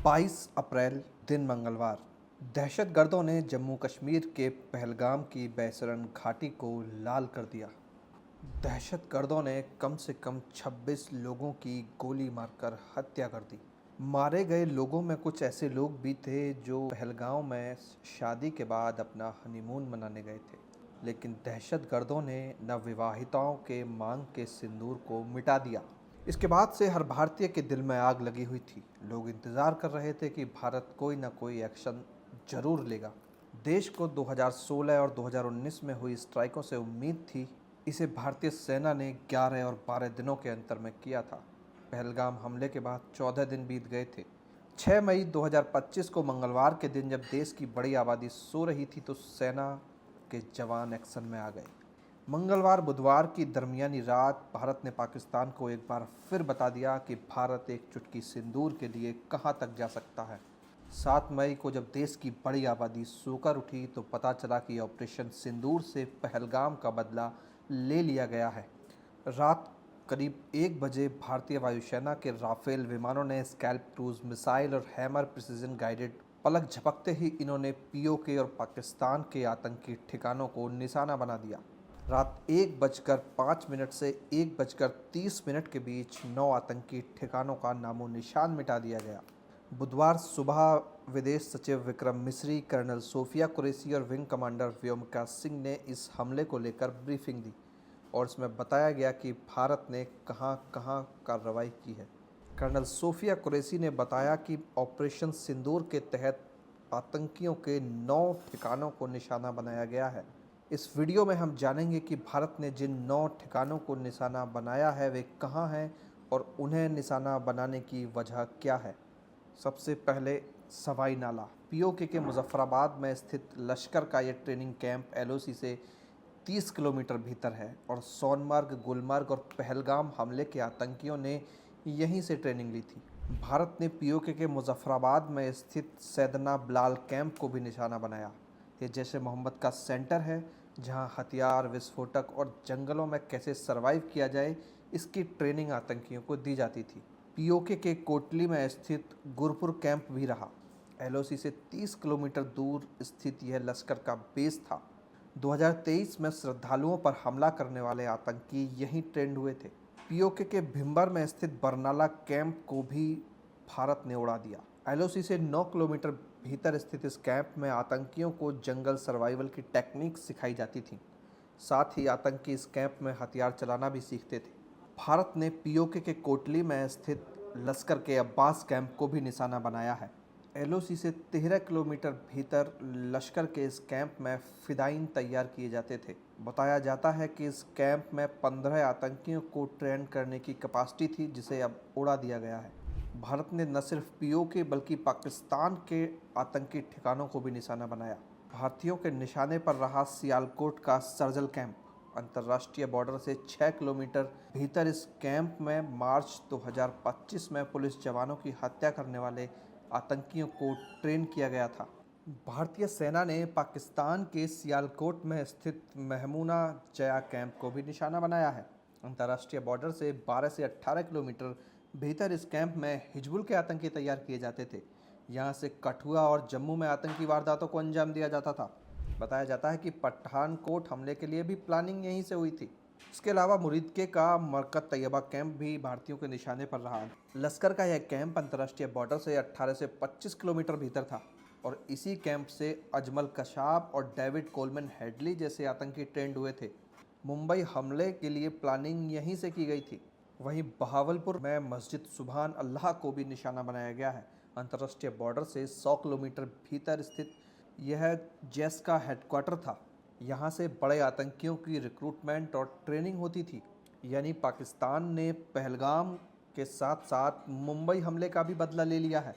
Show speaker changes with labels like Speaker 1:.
Speaker 1: 22 अप्रैल दिन मंगलवार दहशतगर्दों ने जम्मू कश्मीर के पहलगाम की बैसरन घाटी को लाल कर दिया। दहशतगर्दों ने कम से कम 26 लोगों की गोली मारकर हत्या कर दी। मारे गए लोगों में कुछ ऐसे लोग भी थे जो पहलगाम में शादी के बाद अपना हनीमून मनाने गए थे, लेकिन दहशतगर्दों ने नवविवाहिताओं के मांग के सिंदूर को मिटा दिया। इसके बाद से हर भारतीय के दिल में आग लगी हुई थी। लोग इंतज़ार कर रहे थे कि भारत कोई ना कोई एक्शन जरूर लेगा। देश को 2016 और 2019 में हुई स्ट्राइकों से उम्मीद थी। इसे भारतीय सेना ने 11 और 12 दिनों के अंतर में किया था। पहलगाम हमले के बाद 14 दिन बीत गए थे। 6 मई 2025 को मंगलवार के दिन जब देश की बड़ी आबादी सो रही थी तो सेना के जवान एक्शन में आ गए। मंगलवार बुधवार की दरमियानी रात भारत ने पाकिस्तान को एक बार फिर बता दिया कि भारत एक चुटकी सिंदूर के लिए कहां तक जा सकता है। 7 मई को जब देश की बड़ी आबादी सोकर उठी तो पता चला कि ऑपरेशन सिंदूर से पहलगाम का बदला ले लिया गया है। रात करीब 1 बजे भारतीय वायुसेना के राफेल विमानों ने स्कैल्प क्रूज मिसाइल और हैमर प्रिसीजन गाइडेड पलक झपकते ही इन्होंने पीओके और पाकिस्तान के आतंकी ठिकानों को निशाना बना दिया। रात 1:05 से 1:30 के बीच 9 आतंकी ठिकानों का नामो निशान मिटा दिया गया। बुधवार सुबह विदेश सचिव विक्रम मिस्री, कर्नल सोफिया कुरैशी और विंग कमांडर व्योमिका सिंह ने इस हमले को लेकर ब्रीफिंग दी और इसमें बताया गया कि भारत ने कहां कहां कार्रवाई की है। कर्नल सोफिया कुरैशी ने बताया कि ऑपरेशन सिंदूर के तहत आतंकियों के 9 ठिकानों को निशाना बनाया गया है। इस वीडियो में हम जानेंगे कि भारत ने जिन 9 ठिकानों को निशाना बनाया है वे कहां हैं और उन्हें निशाना बनाने की वजह क्या है। सबसे पहले सवाई नाला पीओके के मुजफ्फराबाद में स्थित लश्कर का यह ट्रेनिंग कैंप एलओसी से 30 किलोमीटर भीतर है और सोनमर्ग, गुलमर्ग और पहलगाम हमले के आतंकियों ने यहीं से ट्रेनिंग ली थी। भारत ने पीओके के मुजफ्फराबाद में स्थित सैदना बिलाल कैंप को भी निशाना बनाया। ये जैश ए मोहम्मद का सेंटर है जहां हथियार, विस्फोटक और जंगलों में कैसे सरवाइव किया जाए इसकी ट्रेनिंग आतंकियों को दी जाती थी। पीओके के कोटली में स्थित गुरपुर कैंप भी रहा। एलओसी से 30 किलोमीटर दूर स्थित यह लश्कर का बेस था। 2023 में श्रद्धालुओं पर हमला करने वाले आतंकी यहीं ट्रेंड हुए थे। पीओके के भिम्बर में स्थित बरनाला कैंप को भी भारत ने उड़ा दिया। एलओसी से 9 किलोमीटर भीतर स्थित इस कैंप में आतंकियों को जंगल सर्वाइवल की टेक्निक सिखाई जाती थी। साथ ही आतंकी इस कैंप में हथियार चलाना भी सीखते थे। भारत ने पीओके के कोटली में स्थित लश्कर के अब्बास कैंप को भी निशाना बनाया है। एलओसी से 13 किलोमीटर भीतर लश्कर के इस कैंप में फिदाइन तैयार किए जाते थे। बताया जाता है कि इस कैंप में 15 आतंकियों को ट्रेन करने की कैपेसिटी थी जिसे अब उड़ा दिया गया है। भारत ने न सिर्फ पीओके बल्कि पाकिस्तान के आतंकी ठिकानों को भी निशाना बनाया। भारतीयों के निशाने पर रहा सियालकोट का सर्जल कैंप। अंतर्राष्ट्रीय बॉर्डर से 6 किलोमीटर भीतर इस कैंप में मार्च 2025 में पुलिस जवानों की हत्या करने वाले आतंकियों को ट्रेन किया गया था। भारतीय सेना ने पाकिस्तान के सियालकोट में स्थित महमूना जया कैंप को भी निशाना बनाया है। अंतर्राष्ट्रीय बॉर्डर से 12 से 18 किलोमीटर भीतर इस कैंप में हिजबुल के आतंकी तैयार किए जाते थे। यहाँ से कठुआ और जम्मू में आतंकी वारदातों को अंजाम दिया जाता था। बताया जाता है कि पठानकोट हमले के लिए भी प्लानिंग यहीं से हुई थी। इसके अलावा मुरीदके का मरकज तैयबा कैंप भी भारतीयों के निशाने पर रहा। लश्कर का यह कैंप अंतर्राष्ट्रीय बॉर्डर से 18 से 25 किलोमीटर भीतर था और इसी कैंप से अजमल कशाब और डेविड कोलमैन हेडली जैसे आतंकी ट्रेंड हुए थे। मुंबई हमले के लिए प्लानिंग यहीं से की गई थी। वहीं बहावलपुर में मस्जिद सुभान अल्लाह को भी निशाना बनाया गया है। अंतर्राष्ट्रीय बॉर्डर से 100 किलोमीटर भीतर स्थित यह जैश का हेडक्वार्टर था। यहाँ से बड़े आतंकियों की रिक्रूटमेंट और ट्रेनिंग होती थी। यानी पाकिस्तान ने पहलगाम के साथ साथ मुंबई हमले का भी बदला ले लिया है।